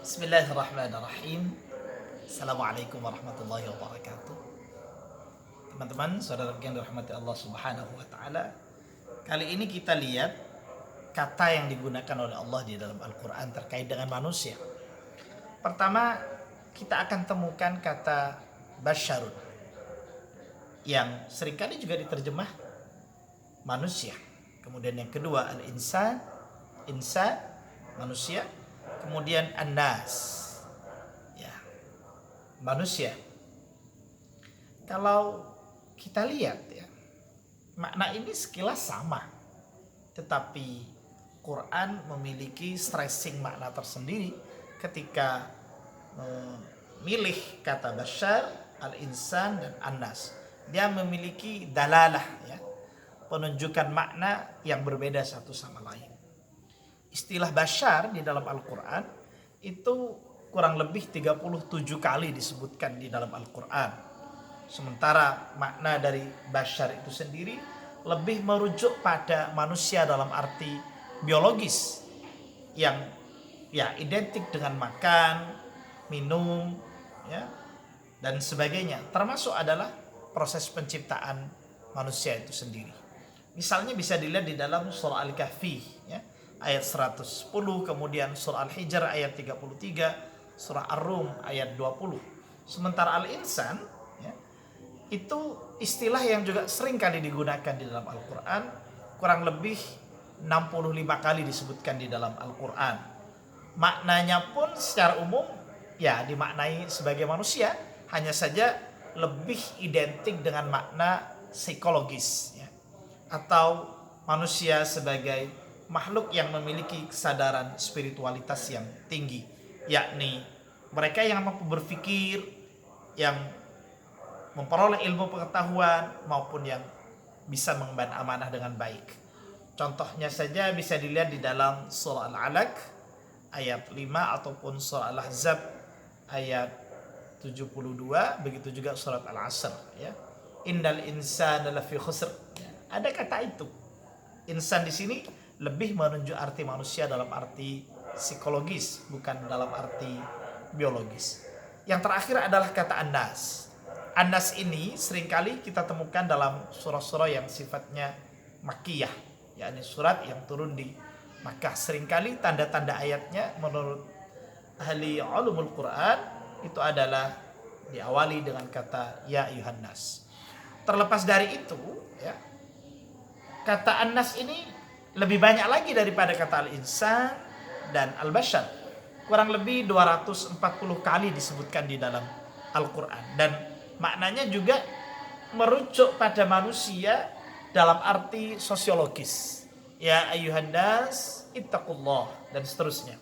Bismillahirrahmanirrahim. Assalamualaikum warahmatullahi wabarakatuh. Teman-teman, saudara yang dirahmati Allah Subhanahu wa taala. Kali ini kita lihat kata yang digunakan oleh Allah di dalam Al-Qur'an terkait dengan manusia. Pertama, kita akan temukan kata basyarun yang seringkali juga diterjemah manusia. Kemudian yang kedua al-insan, insan, manusia. Kemudian an-nas, ya, manusia. Kalau kita lihat ya, makna ini sekilas sama, tetapi Quran memiliki stressing makna tersendiri ketika memilih kata basyar, al-insan dan an-nas. Dia memiliki dalalah, ya, penunjukan makna yang berbeda satu sama lain. Istilah basyar di dalam Al-Quran itu kurang lebih 37 kali disebutkan di dalam Al-Quran. Sementara makna dari basyar itu sendiri lebih merujuk pada manusia dalam arti biologis yang ya identik dengan makan, minum, ya, dan sebagainya. Termasuk adalah proses penciptaan manusia itu sendiri. Misalnya bisa dilihat di dalam surah Al-Kahfi, ya, ayat 110, kemudian surah Al-Hijr ayat 33, surah Ar-Rum ayat 20. Sementara al-insan, ya, itu istilah yang juga sering kali digunakan di dalam Al-Quran, kurang lebih 65 kali disebutkan di dalam Al-Quran. Maknanya pun secara umum ya dimaknai sebagai manusia, hanya saja lebih identik dengan makna psikologis, ya, atau manusia sebagai makhluk yang memiliki kesadaran spiritualitas yang tinggi, yakni mereka yang mampu berpikir, yang memperoleh ilmu pengetahuan, maupun yang bisa mengemban amanah dengan baik. Contohnya saja bisa dilihat di dalam surah Al-Alaq ayat 5 ataupun surah Al-Ahzab ayat 72, begitu juga surat Al-Asr, ya. Innal insana lafi khusr. Ada kata itu. Insan di sini lebih menunjuk arti manusia dalam arti psikologis, bukan dalam arti biologis. Yang terakhir adalah kata an-nas. An-nas ini seringkali kita temukan dalam surah-surah yang sifatnya makkiyah, yakni surat yang turun di Makkah. Seringkali tanda-tanda ayatnya menurut ahli ulumul Quran itu adalah diawali dengan kata ya ayuhan nas. Terlepas dari itu, ya, kata an-nas ini lebih banyak lagi daripada kata al-insan dan al-basyar. Kurang lebih 240 kali disebutkan di dalam Al-Quran. Dan maknanya juga merujuk pada manusia dalam arti sosiologis. Ya ayuhan nas ittaqullah dan seterusnya.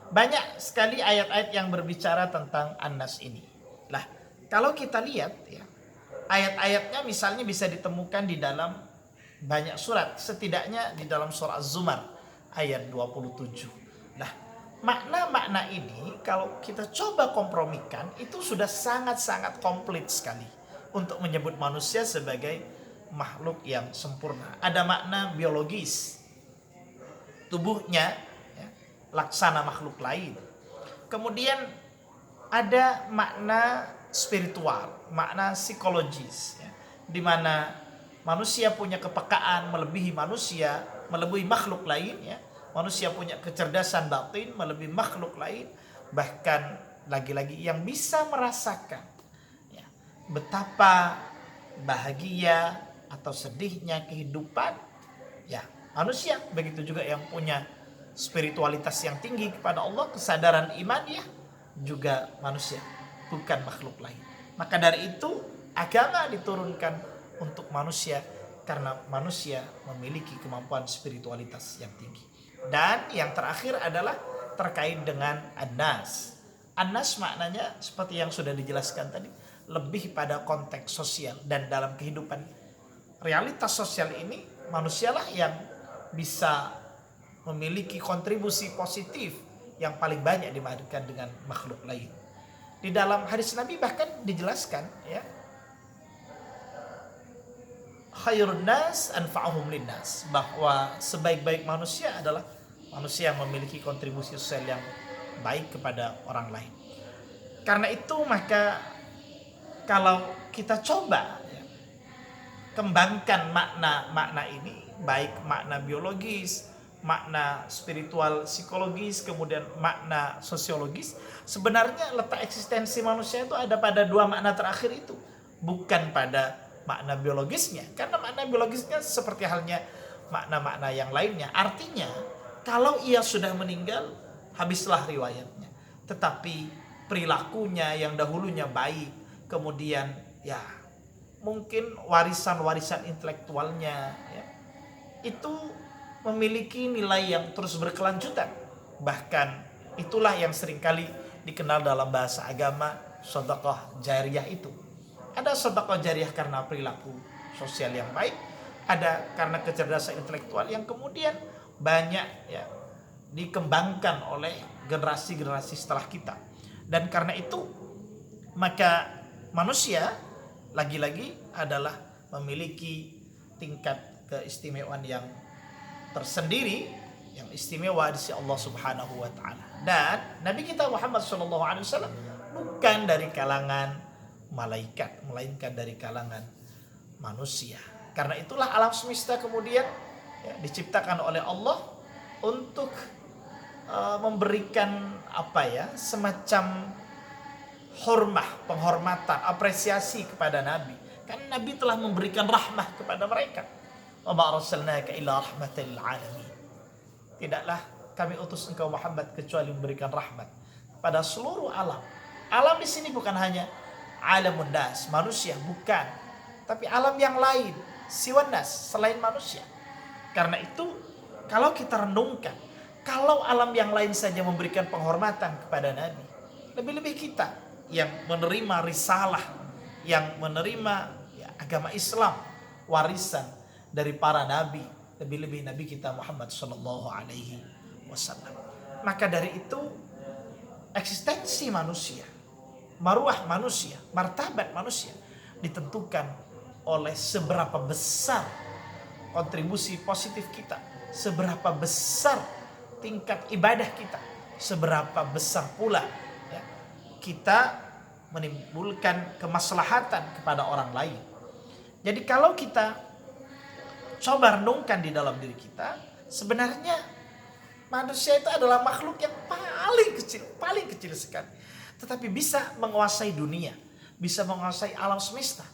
Banyak sekali ayat-ayat yang berbicara tentang an-nas ini. Lah, kalau kita lihat, ya, ayat-ayatnya misalnya bisa ditemukan di dalam banyak surat, setidaknya di dalam surah Az-Zumar ayat 27. Nah, makna-makna ini kalau kita coba kompromikan itu sudah sangat-sangat komplit sekali untuk menyebut manusia sebagai makhluk yang sempurna. Ada makna biologis, tubuhnya, ya, laksana makhluk lain. Kemudian ada makna spiritual, makna psikologis, ya, di mana manusia punya kepekaan melebihi manusia, melebihi makhluk lain, ya. Manusia punya kecerdasan batin melebihi makhluk lain, bahkan lagi-lagi yang bisa merasakan, ya, betapa bahagia atau sedihnya kehidupan, ya, manusia. Begitu juga yang punya spiritualitas yang tinggi kepada Allah, kesadaran iman, ya, juga manusia, bukan makhluk lain. Maka dari itu agama diturunkan untuk manusia karena manusia memiliki kemampuan spiritualitas yang tinggi. Dan yang terakhir adalah terkait dengan an-nas. An-nas maknanya seperti yang sudah dijelaskan tadi, lebih pada konteks sosial, dan dalam kehidupan realitas sosial ini manusialah yang bisa memiliki kontribusi positif yang paling banyak dibandingkan dengan makhluk lain. Di dalam hadis Nabi bahkan dijelaskan, ya, khairun nas anfa'uhum linnas, bahwa sebaik-baik manusia adalah manusia yang memiliki kontribusi sosial yang baik kepada orang lain. Karena itu maka kalau kita coba ya, kembangkan makna-makna ini, baik makna biologis, makna spiritual psikologis, kemudian makna sosiologis, sebenarnya letak eksistensi manusia itu ada pada dua makna terakhir itu, bukan pada makna biologisnya. Karena makna biologisnya seperti halnya makna-makna yang lainnya. Artinya, kalau ia sudah meninggal, habislah riwayatnya. Tetapi perilakunya yang dahulunya baik, kemudian ya mungkin warisan-warisan intelektualnya ya, itu memiliki nilai yang terus berkelanjutan. Bahkan itulah yang seringkali dikenal dalam bahasa agama sedekah jariyah itu. Ada sedekah jariyah karena perilaku sosial yang baik, ada karena kecerdasan intelektual yang kemudian banyak ya dikembangkan oleh generasi-generasi setelah kita. Dan karena itu maka manusia lagi-lagi adalah memiliki tingkat keistimewaan yang tersendiri, yang istimewa di sisi Allah Subhanahu wa taala. Dan Nabi kita Muhammad SAW bukan dari kalangan malaikat, melainkan dari kalangan manusia. Karena itulah alam semesta kemudian ya, diciptakan oleh Allah untuk memberikan semacam hormah, penghormatan, apresiasi kepada Nabi. Karena Nabi telah memberikan rahmah kepada mereka. Wa ma arsalnaka illa rahmatan lil alamin. Tidaklah kami utus engkau Muhammad kecuali memberikan rahmat pada seluruh alam. Alam di sini bukan hanya alamun nas, manusia, bukan, tapi alam yang lain, siwan nas, selain manusia. Karena itu kalau kita renungkan, kalau alam yang lain saja memberikan penghormatan kepada Nabi, lebih-lebih kita yang menerima risalah, yang menerima ya, agama Islam, warisan dari para nabi, lebih-lebih Nabi kita Muhammad sallallahu alaihi wasallam. Maka dari itu eksistensi manusia, maruah manusia, martabat manusia ditentukan oleh seberapa besar kontribusi positif kita, seberapa besar tingkat ibadah kita, seberapa besar pula ya, kita menimbulkan kemaslahatan kepada orang lain. Jadi kalau kita coba renungkan di dalam diri kita, sebenarnya manusia itu adalah makhluk yang paling kecil sekali. Tetapi bisa menguasai dunia, bisa menguasai alam semesta.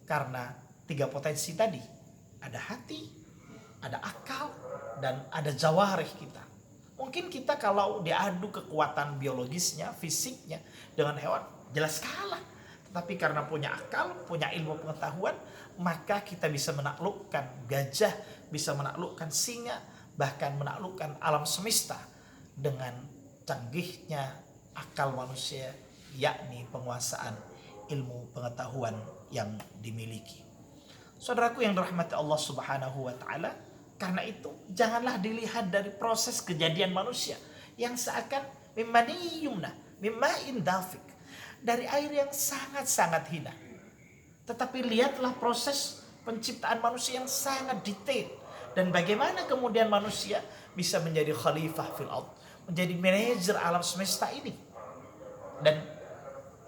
Karena tiga potensi tadi, ada hati, ada akal, dan ada jawarih kita. Mungkin kita kalau diadu kekuatan biologisnya, fisiknya dengan hewan, jelas kalah. Tetapi karena punya akal, punya ilmu pengetahuan, maka kita bisa menaklukkan gajah, bisa menaklukkan singa, bahkan menaklukkan alam semesta dengan canggihnya akal manusia, yakni penguasaan ilmu pengetahuan yang dimiliki. Saudaraku yang dirahmati Allah Subhanahu wa taala, karena itu janganlah dilihat dari proses kejadian manusia yang seakan mimmaniyumna, mimma'in dafik, dari air yang sangat-sangat hina. Tetapi lihatlah proses penciptaan manusia yang sangat detail. Dan bagaimana kemudian manusia bisa menjadi khalifah fil ard, menjadi manajer alam semesta ini. Dan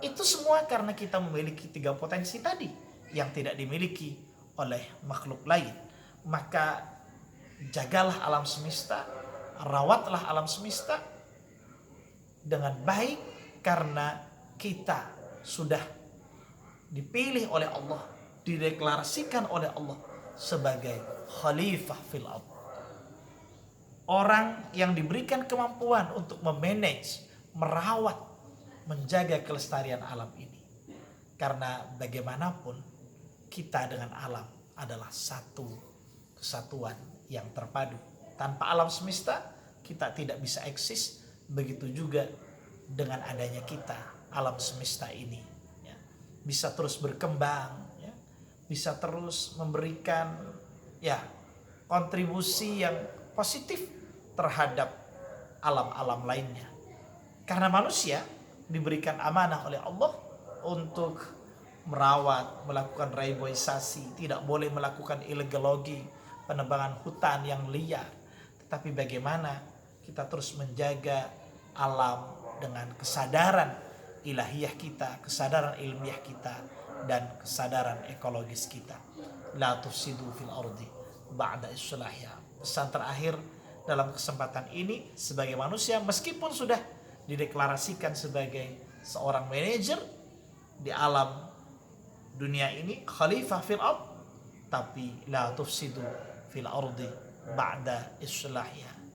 itu semua karena kita memiliki tiga potensi tadi yang tidak dimiliki oleh makhluk lain. Maka jagalah alam semesta, rawatlah alam semesta dengan baik, karena kita sudah dipilih oleh Allah, dideklarasikan oleh Allah sebagai khalifah fil ard. Orang yang diberikan kemampuan untuk memanage, merawat, menjaga kelestarian alam ini. Karena bagaimanapun kita dengan alam adalah satu kesatuan yang terpadu. Tanpa alam semesta kita tidak bisa eksis. Begitu juga dengan adanya kita, alam semesta ini ya, bisa terus berkembang ya, bisa terus memberikan ya kontribusi yang positif terhadap alam-alam lainnya. Karena manusia diberikan amanah oleh Allah untuk merawat, melakukan reboisasi, tidak boleh melakukan illegal logging, penebangan hutan yang liar. Tetapi bagaimana kita terus menjaga alam, dengan kesadaran ilahiyah kita, kesadaran ilmiah kita, dan kesadaran ekologis kita. La tufsidu fil ardi ba'da islahiha. Pesan terakhir dalam kesempatan ini sebagai manusia, meskipun sudah dideklarasikan sebagai seorang manajer di alam dunia ini, khalifah fil ard, tapi la tufsidu fil ardi ba'da islahiha.